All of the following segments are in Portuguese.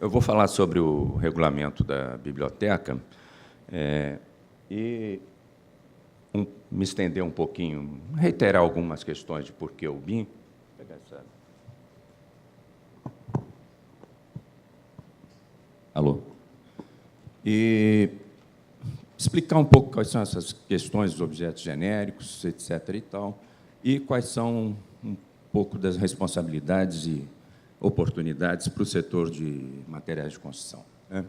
Eu vou falar sobre o regulamento da biblioteca e me estender um pouquinho, reiterar algumas questões de por que o BIM. Vou pegar essa... Alô? E explicar um pouco quais são essas questões dos objetos genéricos, etc. e tal, e quais são um pouco das responsabilidades e oportunidades para o setor de materiais de construção, né?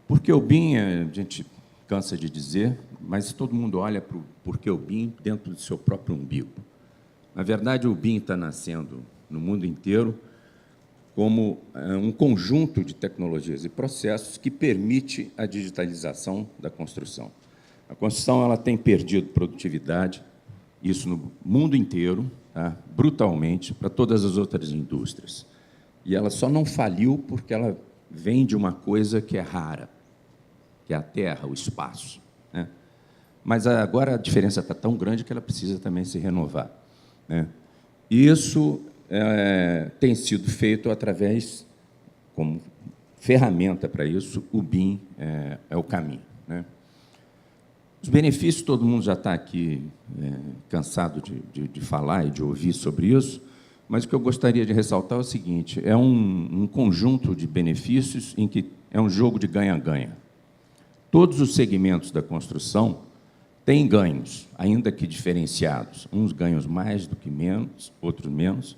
Porque o BIM, a gente cansa de dizer, mas todo mundo olha para o porquê o BIM dentro do seu próprio umbigo. Na verdade, o BIM está nascendo no mundo inteiro como um conjunto de tecnologias e processos que permite a digitalização da construção. A construção ela tem perdido produtividade, isso no mundo inteiro, tá? Brutalmente, para todas as outras indústrias. E ela só não faliu porque ela vem de uma coisa que é rara, que é a terra, o espaço, né? Mas agora a diferença está tão grande que ela precisa também se renovar, né? E isso tem sido feito através, como ferramenta para isso, o BIM é o caminho, né? Os benefícios, todo mundo já está aqui cansado de falar e de ouvir sobre isso, mas o que eu gostaria de ressaltar é o seguinte: é um conjunto de benefícios em que é um jogo de ganha-ganha. Todos os segmentos da construção têm ganhos, ainda que diferenciados. Uns ganhos mais do que menos, outros menos.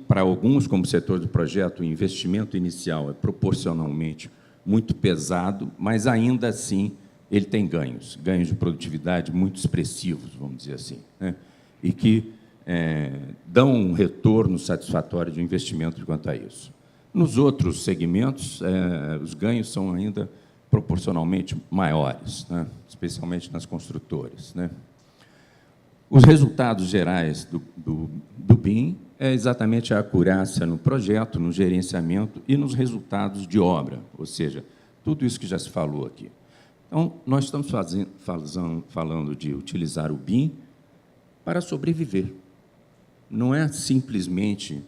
Para alguns, como o setor do projeto, o investimento inicial é proporcionalmente muito pesado, mas, ainda assim, ele tem ganhos de produtividade muito expressivos, vamos dizer assim, né? E que dão um retorno satisfatório de investimento quanto a isso. Nos outros segmentos, os ganhos são ainda proporcionalmente maiores, né? Especialmente nas construtoras, né? Os resultados gerais do BIM é exatamente a acurácia no projeto, no gerenciamento e nos resultados de obra, ou seja, tudo isso que já se falou aqui. Então, nós estamos falando de utilizar o BIM para sobreviver. Não é simplesmente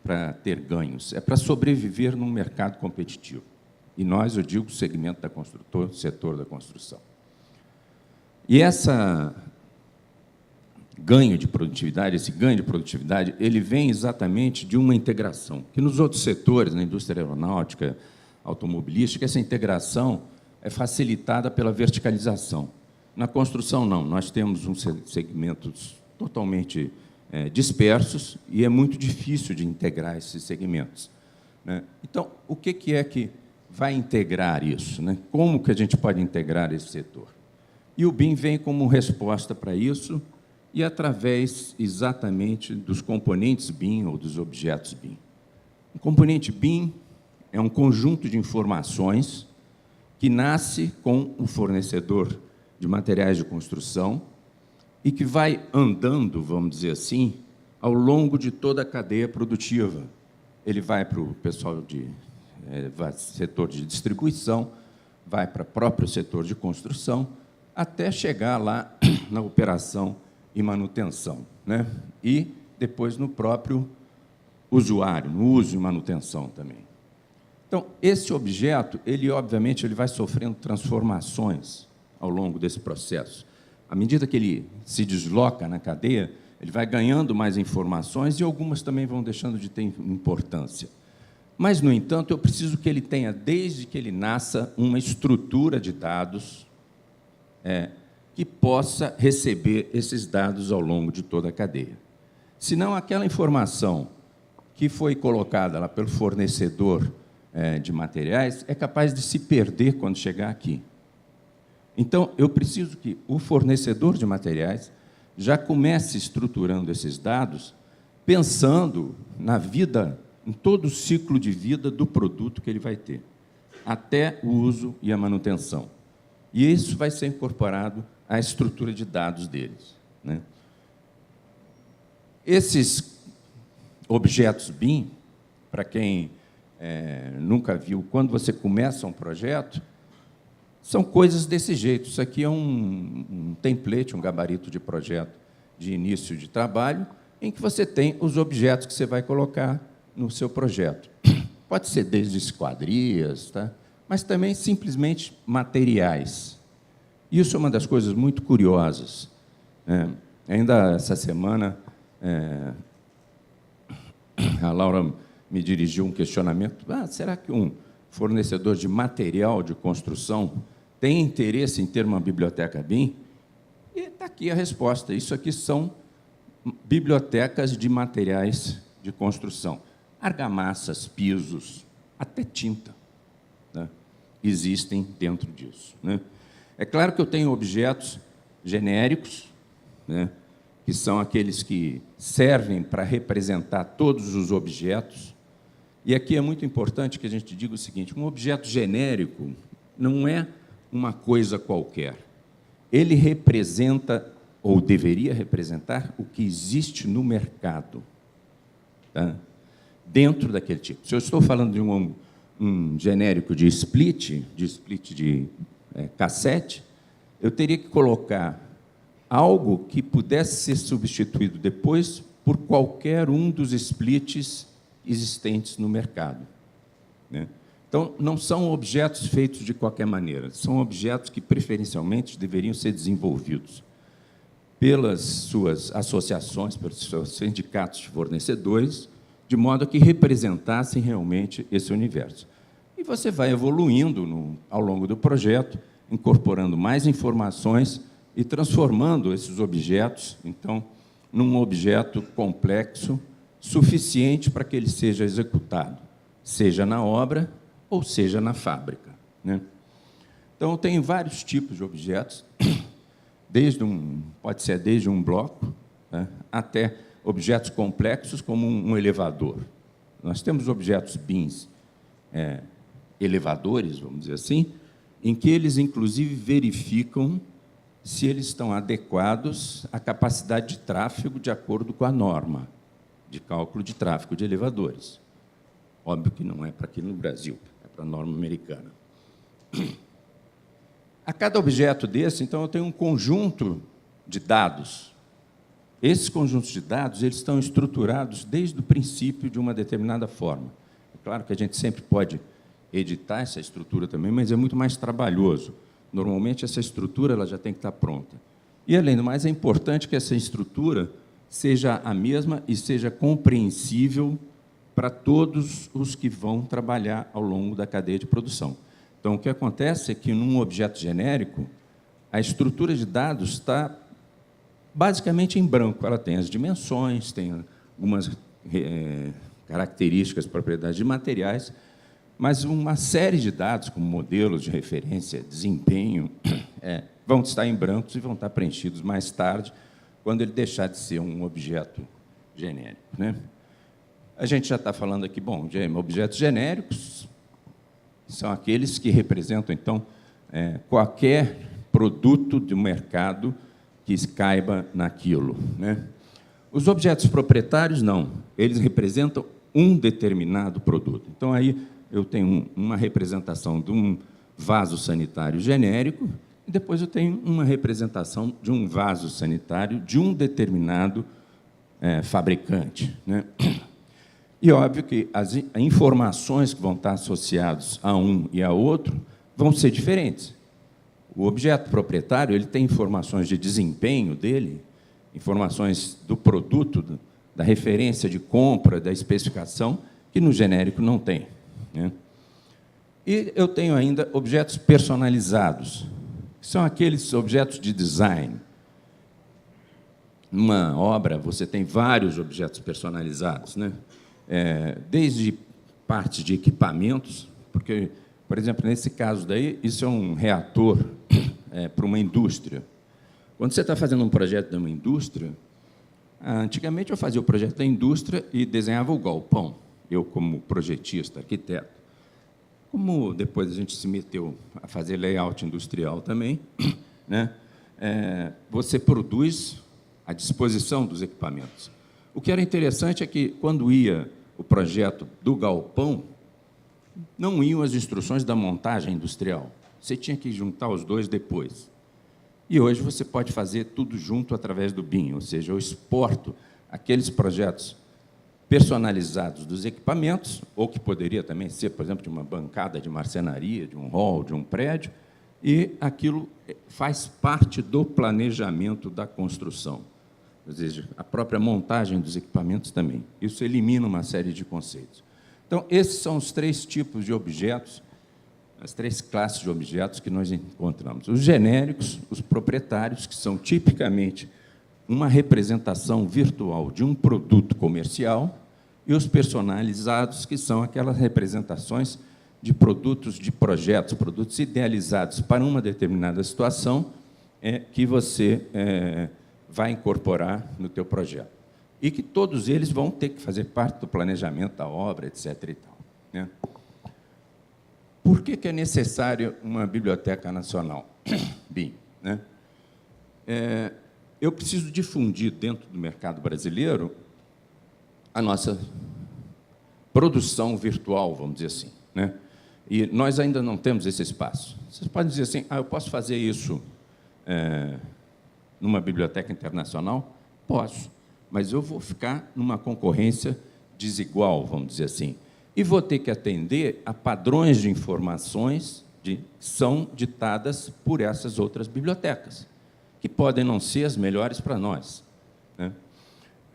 para ter ganhos, é para sobreviver num mercado competitivo. E nós, eu digo, o segmento da construtora, o setor da construção. E esse ganho de produtividade, ele vem exatamente de uma integração, que nos outros setores, na indústria aeronáutica, automobilística, essa integração é facilitada pela verticalização. Na construção, não. Nós temos segmentos totalmente dispersos e é muito difícil de integrar esses segmentos, né? Então, o que é que vai integrar isso, né? Como que a gente pode integrar esse setor? E o BIM vem como resposta para isso e através exatamente dos componentes BIM ou dos objetos BIM. O componente BIM é um conjunto de informações que nasce com o fornecedor de materiais de construção e que vai andando, vamos dizer assim, ao longo de toda a cadeia produtiva. Ele vai para o pessoal setor de distribuição, vai para o próprio setor de construção, até chegar lá na operação e manutenção, né? E depois no próprio usuário, no uso e manutenção também. Então, esse objeto, obviamente, ele vai sofrendo transformações ao longo desse processo. À medida que ele se desloca na cadeia, ele vai ganhando mais informações e algumas também vão deixando de ter importância. Mas, no entanto, eu preciso que ele tenha, desde que ele nasça, uma estrutura de dados que possa receber esses dados ao longo de toda a cadeia. Senão, aquela informação que foi colocada lá pelo fornecedor de materiais é capaz de se perder quando chegar aqui. Então, eu preciso que o fornecedor de materiais já comece estruturando esses dados, pensando na vida, em todo o ciclo de vida do produto que ele vai ter, até o uso e a manutenção. E isso vai ser incorporado à estrutura de dados deles, né? Esses objetos BIM, para quem nunca viu, quando você começa um projeto, são coisas desse jeito. Isso aqui é um template, um gabarito de projeto de início de trabalho, em que você tem os objetos que você vai colocar no seu projeto. Pode ser desde esquadrias, tá? Mas também simplesmente materiais. Isso é uma das coisas muito curiosas. Ainda essa semana, a Laura me dirigiu um questionamento. Será que um fornecedor de material de construção tem interesse em ter uma biblioteca BIM? E está aqui a resposta. Isso aqui são bibliotecas de materiais de construção. Argamassas, pisos, até tinta, né, existem dentro disso, né? É claro que eu tenho objetos genéricos, né, que são aqueles que servem para representar todos os objetos. E aqui é muito importante que a gente diga o seguinte: um objeto genérico não é uma coisa qualquer. Ele representa, ou deveria representar, o que existe no mercado, tá? Dentro daquele tipo. Se eu estou falando de um genérico de split de cassete, eu teria que colocar algo que pudesse ser substituído depois por qualquer um dos splits existentes no mercado, né? Então, não são objetos feitos de qualquer maneira, são objetos que, preferencialmente, deveriam ser desenvolvidos pelas suas associações, pelos seus sindicatos de fornecedores, de modo a que representassem realmente esse universo. E você vai evoluindo ao longo do projeto, incorporando mais informações e transformando esses objetos, então, num objeto complexo, suficiente para que ele seja executado, seja na obra ou seja na fábrica, né? Então, eu tenho vários tipos de objetos, pode ser desde um bloco, né, até objetos complexos, como um elevador. Nós temos objetos BIMs, elevadores, vamos dizer assim, em que eles, inclusive, verificam se eles estão adequados à capacidade de tráfego de acordo com a norma de cálculo de tráfego de elevadores. Óbvio que não é para aqui no Brasil, é para a norma americana. A cada objeto desse, então, eu tenho um conjunto de dados. Esses conjuntos de dados, eles estão estruturados desde o princípio de uma determinada forma. É claro que a gente sempre pode editar essa estrutura também, mas é muito mais trabalhoso. Normalmente, essa estrutura ela já tem que estar pronta. E, além do mais, é importante que essa estrutura seja a mesma e seja compreensível para todos os que vão trabalhar ao longo da cadeia de produção. Então, o que acontece é que, num objeto genérico, a estrutura de dados está basicamente em branco. Ela tem as dimensões, tem algumas características, propriedades de materiais, mas uma série de dados, como modelos de referência, desempenho, vão estar em brancos e vão estar preenchidos mais tarde, quando ele deixar de ser um objeto genérico, né? A gente já está falando aqui, de objetos genéricos, são aqueles que representam, então, qualquer produto do mercado que caiba naquilo, né? Os objetos proprietários, não. Eles representam um determinado produto. Então, aí eu tenho uma representação de um vaso sanitário genérico e depois eu tenho uma representação de um vaso sanitário de um determinado fabricante, né? E, óbvio, que as informações que vão estar associadas a um e a outro vão ser diferentes. O objeto proprietário ele tem informações de desempenho dele, informações do produto, da referência de compra, da especificação, que no genérico não tem, né? E eu tenho ainda objetos personalizados, que são aqueles objetos de design. Numa obra, você tem vários objetos personalizados, né? Desde partes de equipamentos, porque, por exemplo, nesse caso daí, isso é um reator para uma indústria. Quando você está fazendo um projeto de uma indústria, antigamente eu fazia o projeto da indústria e desenhava o galpão, eu como projetista, arquiteto. Como depois a gente se meteu a fazer layout industrial também, né, você produz a disposição dos equipamentos. O que era interessante é que, quando ia o projeto do galpão, não iam as instruções da montagem industrial. Você tinha que juntar os dois depois. E hoje você pode fazer tudo junto através do BIM, ou seja, eu exporto aqueles projetos personalizados dos equipamentos, ou que poderia também ser, por exemplo, de uma bancada de marcenaria, de um hall, de um prédio, e aquilo faz parte do planejamento da construção. Ou seja, a própria montagem dos equipamentos também. Isso elimina uma série de conceitos. Então, esses são os 3 tipos de objetos, as 3 classes de objetos que nós encontramos. Os genéricos, os proprietários, que são tipicamente uma representação virtual de um produto comercial, e os personalizados, que são aquelas representações de produtos, de projetos, produtos idealizados para uma determinada situação que você vai incorporar no teu projeto. E que todos eles vão ter que fazer parte do planejamento da obra, etc. E tal, né? Por que é necessário uma biblioteca nacional? BIM, né? Eu preciso difundir dentro do mercado brasileiro a nossa produção virtual, vamos dizer assim, né? E nós ainda não temos esse espaço. Vocês podem dizer assim, eu posso fazer isso numa biblioteca internacional? Posso, mas eu vou ficar numa concorrência desigual, vamos dizer assim, e vou ter que atender a padrões de informações que são ditadas por essas outras bibliotecas, que podem não ser as melhores para nós, né?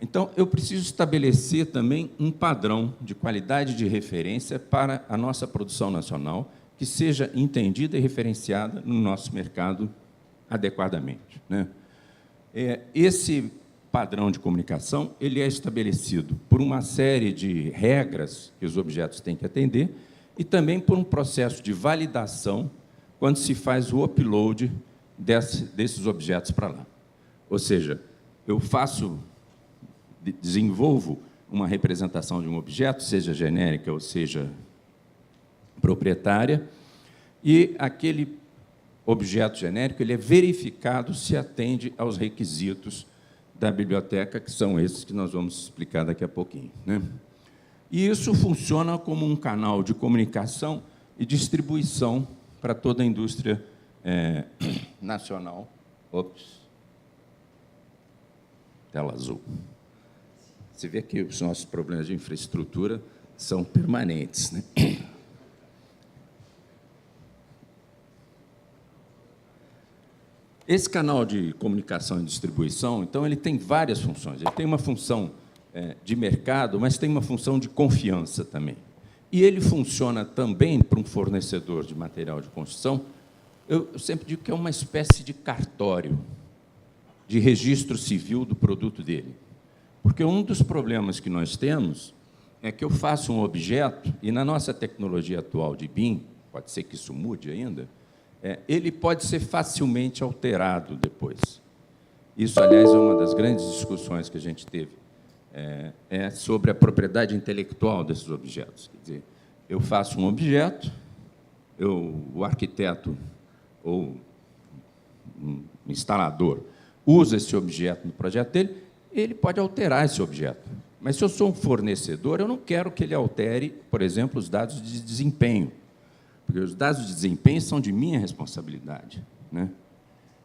Então, eu preciso estabelecer também um padrão de qualidade de referência para a nossa produção nacional, que seja entendida e referenciada no nosso mercado adequadamente, né? Esse padrão de comunicação ele é estabelecido por uma série de regras que os objetos têm que atender e também por um processo de validação quando se faz o upload desses objetos para lá. Ou seja, eu desenvolvo uma representação de um objeto, seja genérica ou seja proprietária, e aquele objeto genérico ele é verificado se atende aos requisitos da biblioteca, que são esses que nós vamos explicar daqui a pouquinho, né? E isso funciona como um canal de comunicação e distribuição para toda a indústria nacional. Ops. Tela azul. Você vê que os nossos problemas de infraestrutura são permanentes, né? Esse canal de comunicação e distribuição, então, ele tem várias funções. Ele tem uma função de mercado, mas tem uma função de confiança também. E ele funciona também para um fornecedor de material de construção. Eu sempre digo que é uma espécie de cartório, de registro civil do produto dele. Porque um dos problemas que nós temos é que eu faço um objeto, e na nossa tecnologia atual de BIM, pode ser que isso mude ainda, ele pode ser facilmente alterado depois. Isso, aliás, é uma das grandes discussões que a gente teve, sobre a propriedade intelectual desses objetos. Quer dizer, eu faço um objeto, o arquiteto ou um instalador usa esse objeto no projeto dele, ele pode alterar esse objeto. Mas, se eu sou um fornecedor, eu não quero que ele altere, por exemplo, os dados de desempenho, porque os dados de desempenho são de minha responsabilidade, né?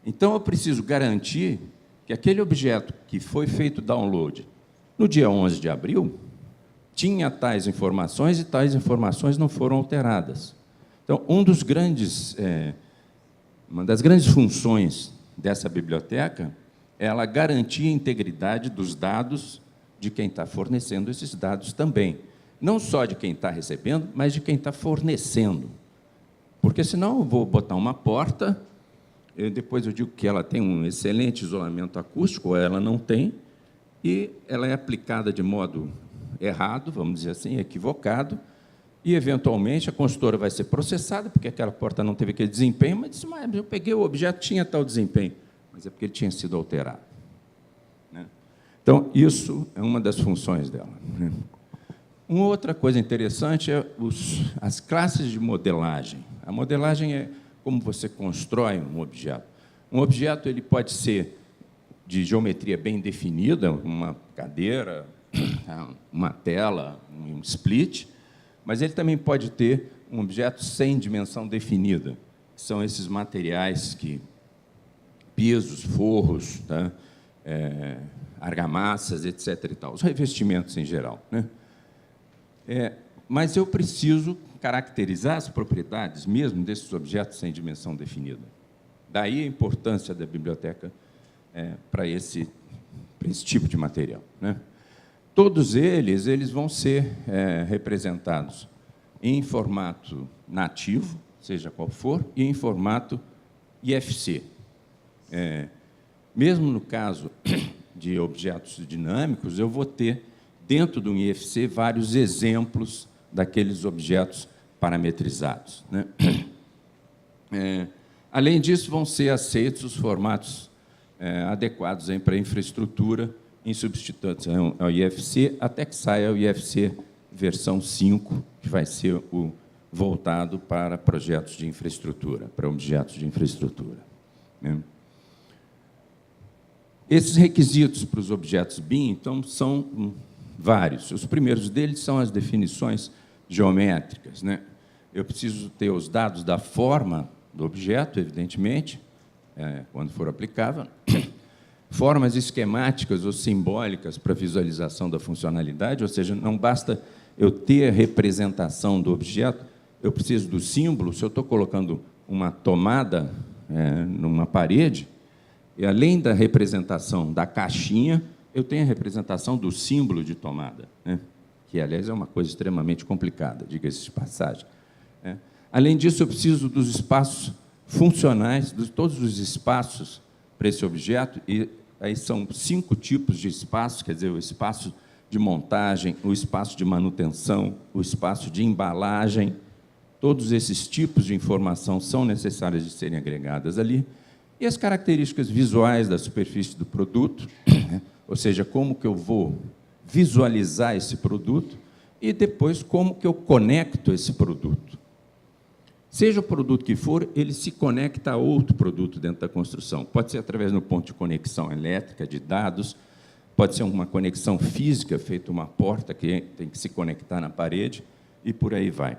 Então, eu preciso garantir que aquele objeto que foi feito download no dia 11 de abril tinha tais informações e tais informações não foram alteradas. Então, uma das grandes funções dessa biblioteca é ela garantir a integridade dos dados de quem está fornecendo esses dados também. Não só de quem está recebendo, mas de quem está fornecendo. Porque, senão, eu vou botar uma porta, depois eu digo que ela tem um excelente isolamento acústico, ou ela não tem, e ela é aplicada de modo errado, vamos dizer assim, equivocado, e, eventualmente, a consultora vai ser processada, porque aquela porta não teve aquele desempenho, mas disse, mas eu peguei o objeto, tinha tal desempenho. Mas é porque ele tinha sido alterado, né? Então, isso é uma das funções dela, né? Uma outra coisa interessante é as classes de modelagem. A modelagem é como você constrói um objeto. Um objeto ele pode ser de geometria bem definida, uma cadeira, uma tela, um split, mas ele também pode ter um objeto sem dimensão definida, que são esses materiais pisos, forros, tá? argamassas, etc. E tal, os revestimentos em geral, né? Mas eu preciso caracterizar as propriedades mesmo desses objetos sem dimensão definida. Daí a importância da biblioteca para esse tipo de material, né? Todos eles vão ser representados em formato nativo, seja qual for, e em formato IFC. Mesmo no caso de objetos dinâmicos, eu vou ter, dentro do IFC, vários exemplos daqueles objetos parametrizados, né? Além disso, vão ser aceitos os formatos adequados para a infraestrutura, em substituição ao IFC, até que saia o IFC versão 5, que vai ser o voltado para projetos de infraestrutura, para objetos de infraestrutura, né? Esses requisitos para os objetos BIM, então, são vários. Os primeiros deles são as definições geométricas, né? Eu preciso ter os dados da forma do objeto, evidentemente, quando for aplicável, formas esquemáticas ou simbólicas para visualização da funcionalidade, ou seja, não basta eu ter a representação do objeto, eu preciso do símbolo. Se eu estou colocando uma tomada numa parede, e além da representação da caixinha, eu tenho a representação do símbolo de tomada, né? Que, aliás, é uma coisa extremamente complicada, diga-se de passagem, né? Além disso, eu preciso dos espaços funcionais, de todos os espaços para esse objeto, e aí são 5 tipos de espaços, quer dizer, o espaço de montagem, o espaço de manutenção, o espaço de embalagem. Todos esses tipos de informação são necessárias de serem agregadas ali. E as características visuais da superfície do produto, né? Ou seja, como que eu vou visualizar esse produto e depois como que eu conecto esse produto. Seja o produto que for, ele se conecta a outro produto dentro da construção. Pode ser através do ponto de conexão elétrica, de dados, pode ser uma conexão física, feita uma porta que tem que se conectar na parede, e por aí vai.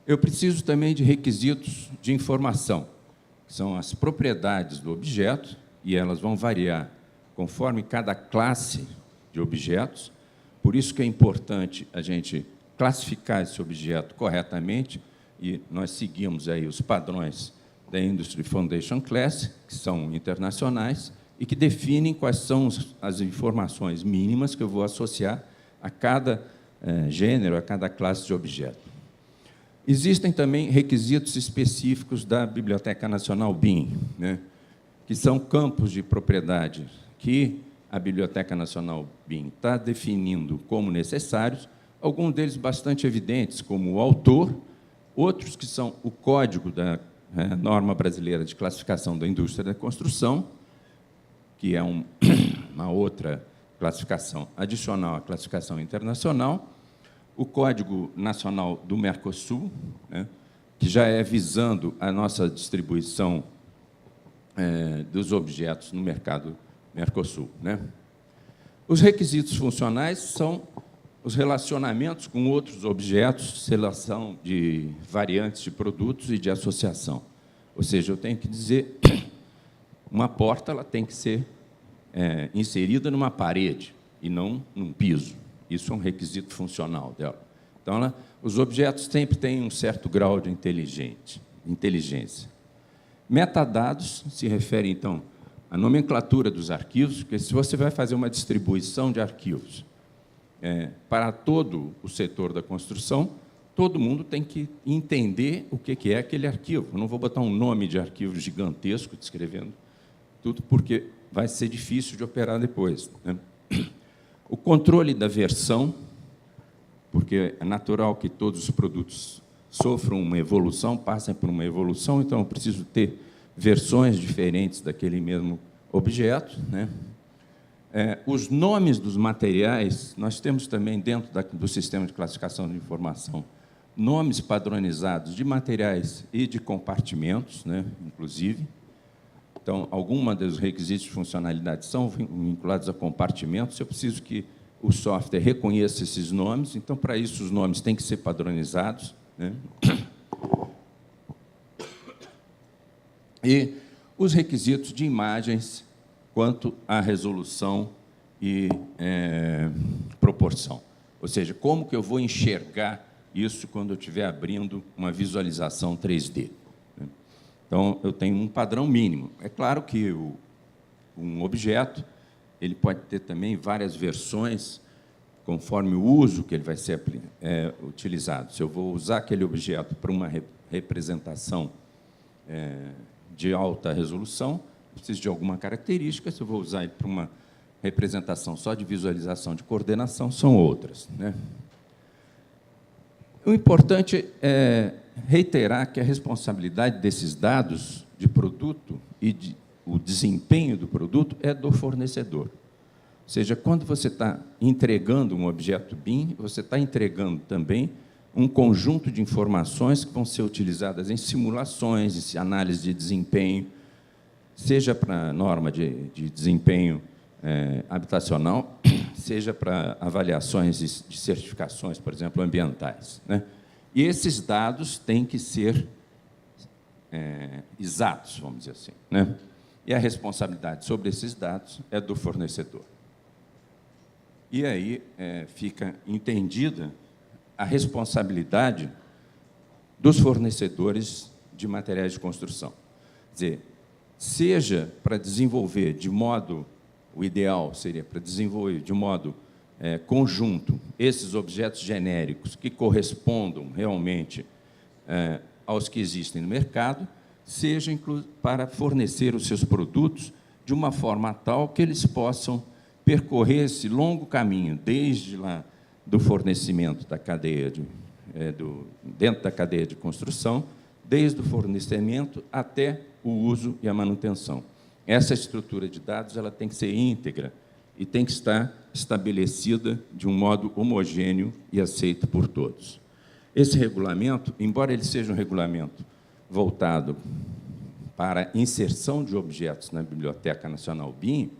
Eu preciso também de requisitos de informação, que são as propriedades do objeto, e elas vão variar conforme cada classe de objetos. Por isso que é importante a gente classificar esse objeto corretamente, e nós seguimos aí os padrões da Industry Foundation Class, que são internacionais, e que definem quais são as informações mínimas que eu vou associar a cada gênero, a cada classe de objeto. Existem também requisitos específicos da Biblioteca Nacional BIM, né, que são campos de propriedade que a Biblioteca Nacional BIM está definindo como necessários, alguns deles bastante evidentes, como o autor, outros que são o código da Norma Brasileira de Classificação da Indústria da Construção, que é uma outra classificação adicional à classificação internacional, o Código Nacional do Mercosul, né, que já é visando a nossa distribuição dos objetos no mercado Mercosul, né? Os requisitos funcionais são os relacionamentos com outros objetos, seleção de variantes de produtos e de associação. Ou seja, eu tenho que dizer, uma porta ela tem que ser inserida numa parede e não num piso. Isso é um requisito funcional dela. Então, os objetos sempre têm um certo grau de inteligência. Metadados se refere, então, à nomenclatura dos arquivos, porque se você vai fazer uma distribuição de arquivos para todo o setor da construção, todo mundo tem que entender o que é aquele arquivo. Eu não vou botar um nome de arquivo gigantesco descrevendo tudo, porque vai ser difícil de operar depois, né? O controle da versão, porque é natural que todos os produtos sofram uma evolução, passem por uma evolução, então eu preciso ter versões diferentes daquele mesmo objeto, né? Os nomes dos materiais, nós temos também, dentro do sistema de classificação de informação, nomes padronizados de materiais e de compartimentos, né, inclusive. Então, alguma dos requisitos de funcionalidade são vinculados a compartimentos. Eu preciso que o software reconheça esses nomes. Então, para isso, os nomes têm que ser padronizados, né? E os requisitos de imagens quanto à resolução e proporção. Ou seja, como que eu vou enxergar isso quando eu estiver abrindo uma visualização 3D. Então, eu tenho um padrão mínimo. É claro que um objeto ele pode ter também várias versões, conforme o uso que ele vai ser utilizado. Se eu vou usar aquele objeto para uma representação de alta resolução, preciso de alguma característica. Se eu vou usar ele para uma representação só de visualização de coordenação, são outras, né? O importante é reiterar que a responsabilidade desses dados de produto e o desempenho do produto é do fornecedor. Ou seja, quando você está entregando um objeto BIM, você está entregando também um conjunto de informações que vão ser utilizadas em simulações, em análise de desempenho, seja para norma de desempenho habitacional, seja para avaliações de certificações, por exemplo, ambientais, né? E esses dados têm que ser exatos, vamos dizer assim, né? E a responsabilidade sobre esses dados é do fornecedor. E aí fica entendida a responsabilidade dos fornecedores de materiais de construção. Quer dizer, seja para desenvolver de modo... O ideal seria para desenvolver de modo conjunto esses objetos genéricos que correspondam realmente aos que existem no mercado, seja para fornecer os seus produtos de uma forma tal que eles possam percorrer esse longo caminho, desde lá do fornecimento da cadeia dentro da cadeia de construção, desde o fornecimento até o uso e a manutenção. Essa estrutura de dados ela tem que ser íntegra e tem que estar estabelecida de um modo homogêneo e aceito por todos. Esse regulamento, embora ele seja um regulamento voltado para a inserção de objetos na Biblioteca Nacional BIM,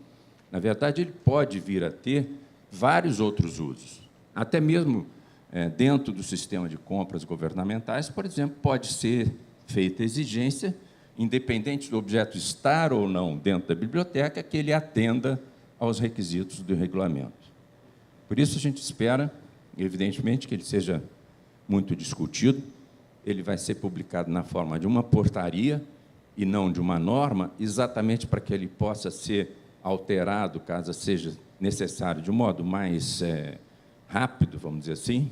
na verdade, ele pode vir a ter vários outros usos. Até mesmo dentro do sistema de compras governamentais, por exemplo, pode ser feita exigência, independente do objeto estar ou não dentro da biblioteca, que ele atenda aos requisitos do regulamento. Por isso, a gente espera, evidentemente, que ele seja muito discutido. Ele vai ser publicado na forma de uma portaria e não de uma norma, exatamente para que ele possa ser alterado, caso seja necessário, de um modo mais rápido, vamos dizer assim.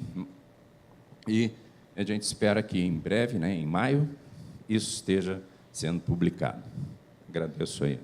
E a gente espera que, em breve, né, em maio, isso esteja sendo publicado. Agradeço aí.